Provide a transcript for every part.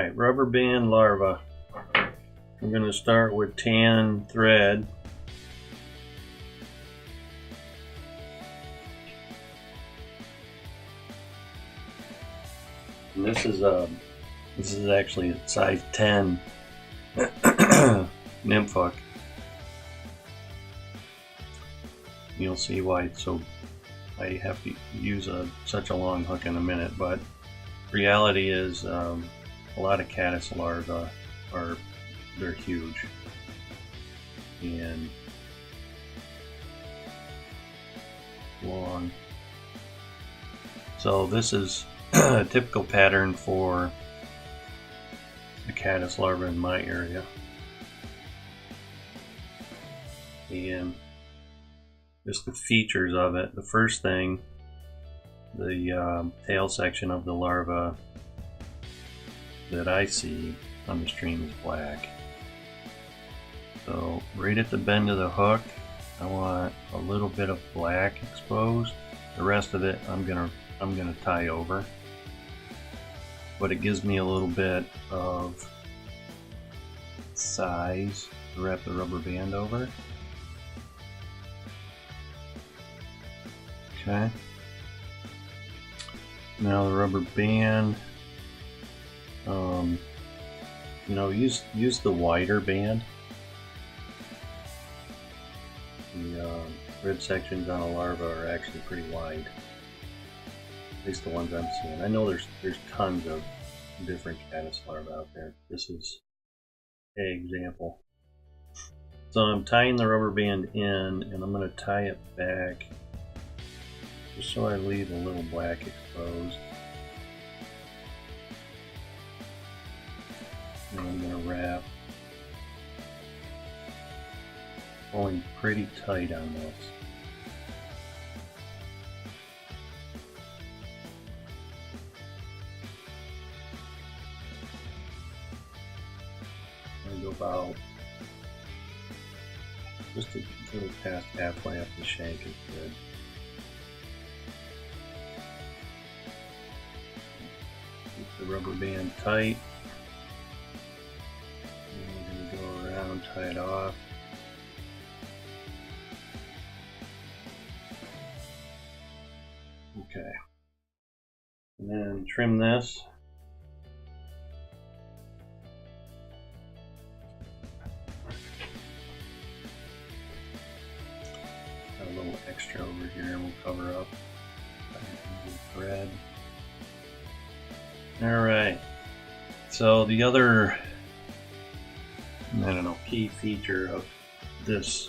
Alright, rubber band larva. I'm going to start with tan thread. And this is actually a size 10 nymph hook. You'll see why it's so I have to use such a long hook in a minute, but reality is a lot of caddis larvae they're huge, and long. So this is a typical pattern for the caddis larva in my area. And just the features of it. The first thing, the tail section of the larva that I see on the stream is black. So right at the bend of the hook, I want a little bit of black exposed. The rest of it I'm gonna tie over, but it gives me a little bit of size to wrap the rubber band over. Okay. Now the rubber band, you know, use the wider band. The rib sections on a larva are actually pretty wide. At least the ones I'm seeing. I know there's tons of different caddis larvae out there. This is an example. So I'm tying the rubber band in, and I'm going to tie it back just so I leave a little black exposed. And I'm going to wrap, pulling pretty tight on this. I'm going to go about just a little past halfway up the shank is good. Keep the rubber band tight. And we're going to go around, tie it off. Okay. And then trim this. Got a little extra over here, and we'll cover up thread. Alright, so the other, I don't know, key feature of this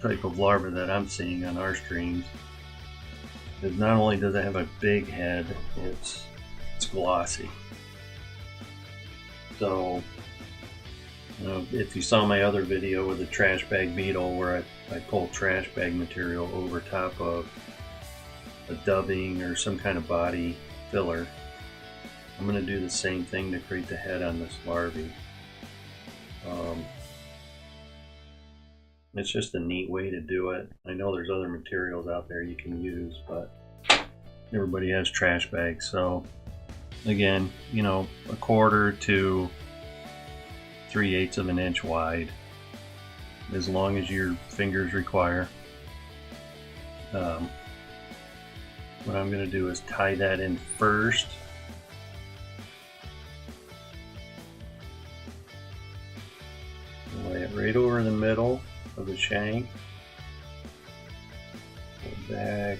type of larva that I'm seeing on our streams is not only does it have a big head, it's glossy. So, you know, if you saw my other video with the trash bag beetle where I pull trash bag material over top of a dubbing or some kind of body filler, I'm going to do the same thing to create the head on this larvae. It's just a neat way to do it. I know there's other materials out there you can use, but everybody has trash bags. So again, you know, 1/4 to 3/8 of an inch wide, as long as your fingers require. What I'm going to do is tie that in first. Lay it right over the middle of the shank. Pull back.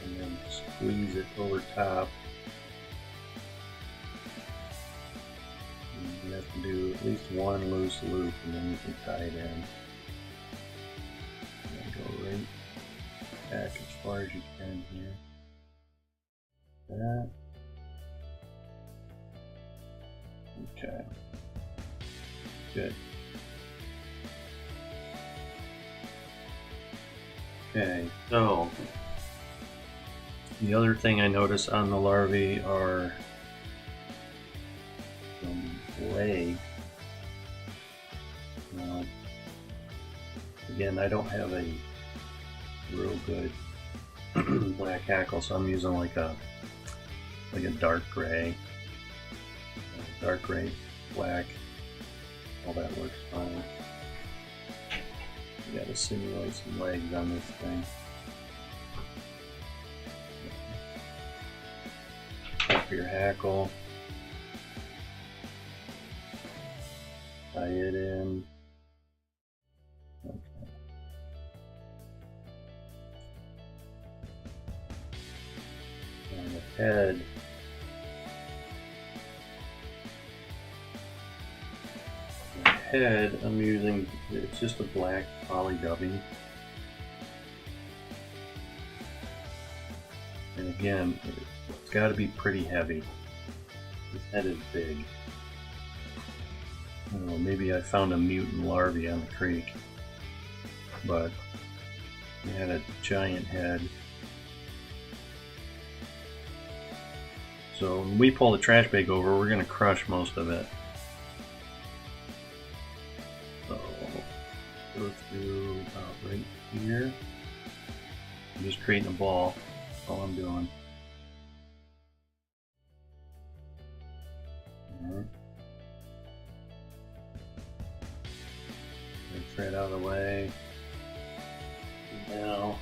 And then squeeze it over top. And you have to do at least one loose loop, and then you can tie it in. And go right back as far as you can here. That. Okay, good. Okay, so the other thing I notice on the larvae are some legs. Again, I don't have a real good black hackle, so I'm using like a dark gray, black. All that works fine. You gotta simulate some legs on this thing. Up your hackle. Tie it in. Okay. And the head. I'm using, it's just a black poly dubbing. And again, it's got to be pretty heavy. This head is big. I don't know, maybe I found a mutant larvae on the creek, but it had a giant head. So when we pull the trash bag over, we're going to crush most of it. Go through about right here. I'm just creating a ball. That's all I'm doing. Alright. Thread out of the way. And now,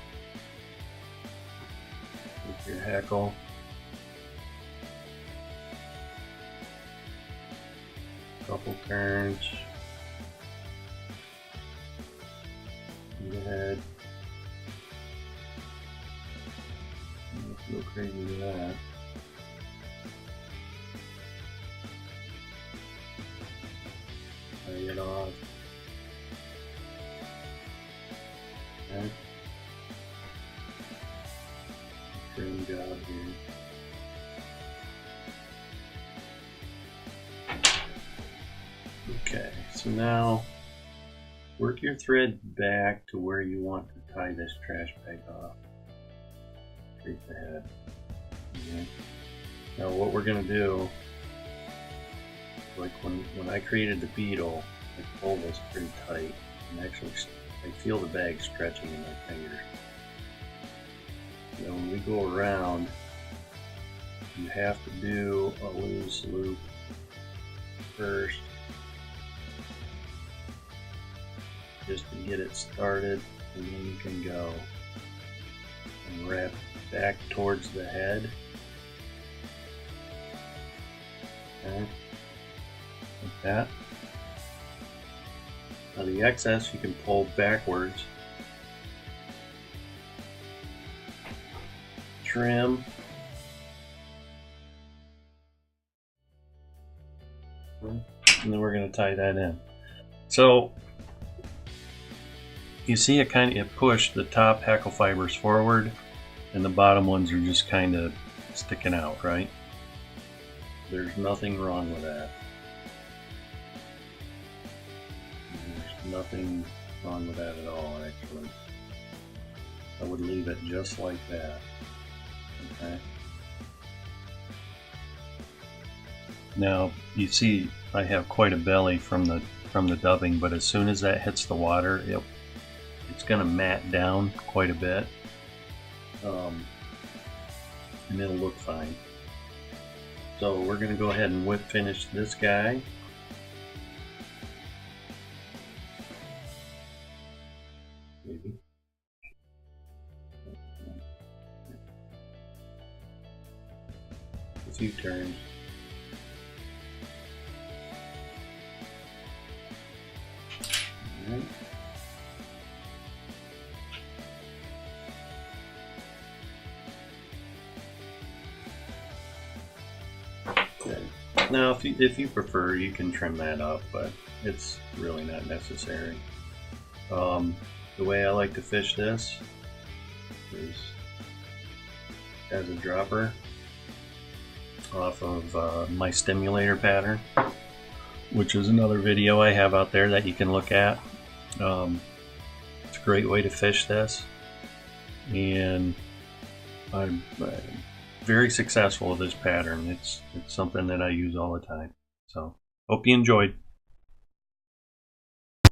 with your hackle. Couple turns. Head. Let's go crazy with that. Tie it off. Okay. Trim job here. Okay, so now work your thread back to where you want to tie this trash bag off. Create the head. Okay. Now what we're going to do, like when I created the beetle, I pulled this pretty tight, and actually I feel the bag stretching in my fingers. Now when we go around, you have to do a loose loop first, just to get it started, and then you can go and wrap back towards the head. Okay, like that. Now the excess you can pull backwards, trim, and then we're going to tie that in. So you see it pushed the top hackle fibers forward, and the bottom ones are just kind of sticking out, right? There's nothing wrong with that. There's nothing wrong with that at all, actually. I would leave it just like that. Okay. Now you see I have quite a belly from the dubbing, but as soon as that hits the water, it's going to mat down quite a bit, and it'll look fine. So we're going to go ahead and whip finish this guy. Maybe. A few turns. All right. Now, if you prefer, you can trim that up, but it's really not necessary. The way I like to fish this is as a dropper off of my stimulator pattern, which is another video I have out there that you can look at. It's a great way to fish this, and I'm very successful with this pattern. It's something that I use all the time. So hope you enjoyed.